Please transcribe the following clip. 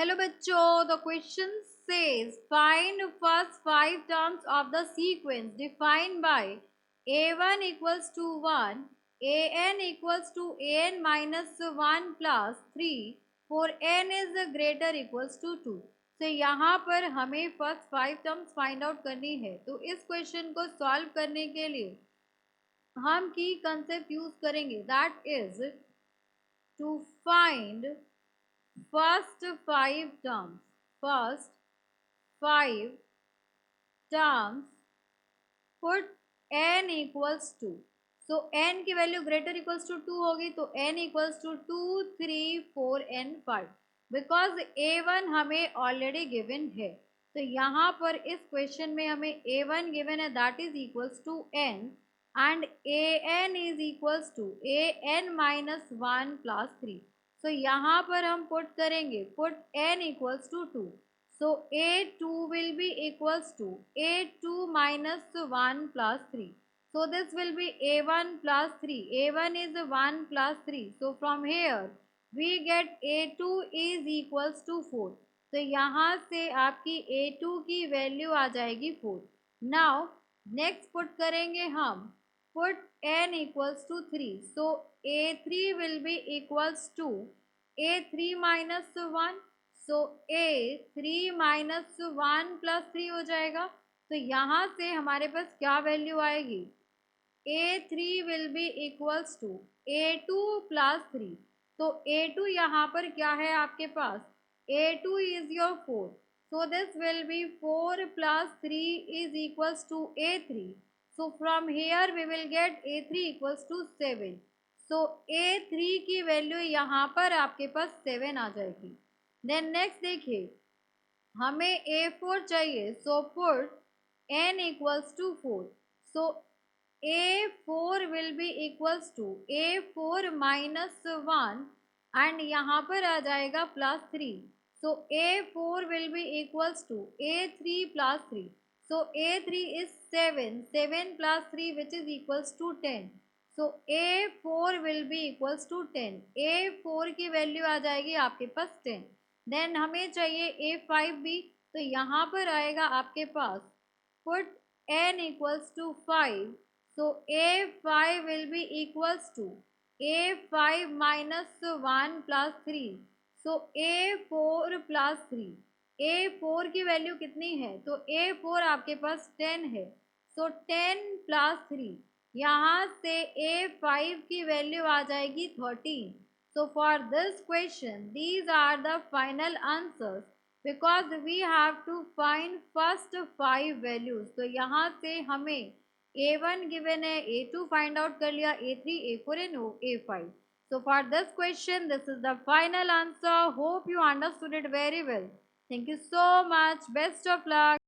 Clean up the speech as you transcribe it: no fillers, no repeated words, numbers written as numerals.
Hello बच्चों, the question says find first 5 terms of the sequence defined by a1 equals to 1, an equals to an minus 1 plus 3 for n is greater equals to 2। तो यहाँ पर हमें first 5 terms find out करनी है। तो इस question को solve करने के लिए हम की कंसेप्ट यूज करेंगे, that is to find first 5 terms, first 5 terms, put n equals to, so n की वैल्यू ग्रेटर इक्वल्स टू 2 होगी, तो n equals to 2, 3, 4 and 5। Because a1 हमें ऑलरेडी गिवन है, तो यहाँ पर इस क्वेश्चन में हमें a1 गिवन है, that is equals to n, and an is equals to an minus 1 plus 3। तो यहाँ पर हम पुट करेंगे, put n equals to 2, so a2 will be equals to a2 minus 1 plus 3, so this will be a1 plus 3, a1 is 1 plus 3, so from here we get a2 is equals to 4। तो यहाँ से आपकी a2 की value आ जाएगी 4। Now next put करेंगे हम, put n equals to 3, so a3 will be equals to a3 minus 1, so a3 minus 1 plus 3 हो जाएगा। तो यहाँ से हमारे पास क्या वैल्यू आएगी, a3 will be equals to a2 plus 3। तो a2 यहाँ पर क्या है आपके पास, a2 is your 4, so this will be 4 plus 3 is equals to a3। So from here we will get a3 equals to 7। So a3 की value यहाँ पर आपके पास 7 आ जाएगी। देन नेक्स्ट देखिए, हमें a4 चाहिए, so put n equals to 4, so a4 will be equals to a4 minus 1 and यहाँ पर आ जाएगा plus 3, so a4 will be equals to a3 plus 3, so a3 is 7, 7 plus 3 which is equals to 10, so a4 will be equals to 10, a4 की value आ जाएगी आपके पास 10। Then हमें चाहिए a5 भी, तो यहाँ पर आएगा आपके पास, put n equals to 5, so a5 will be equals to a5 minus 1 plus 3, so a4 plus 3, a4 की वैल्यू कितनी है, तो a4 आपके पास 10 है, सो 10 प्लस 3, यहाँ से a5 की वैल्यू आ जाएगी 13। So for this question, these are the final answers because we have to find first 5 values। तो यहाँ से हमें a1 given है, a2 find out कर लिया, a3, a4 and a5। So for this question, this is the final answer. Hope you understood it very well. Thank you so much. Best of luck.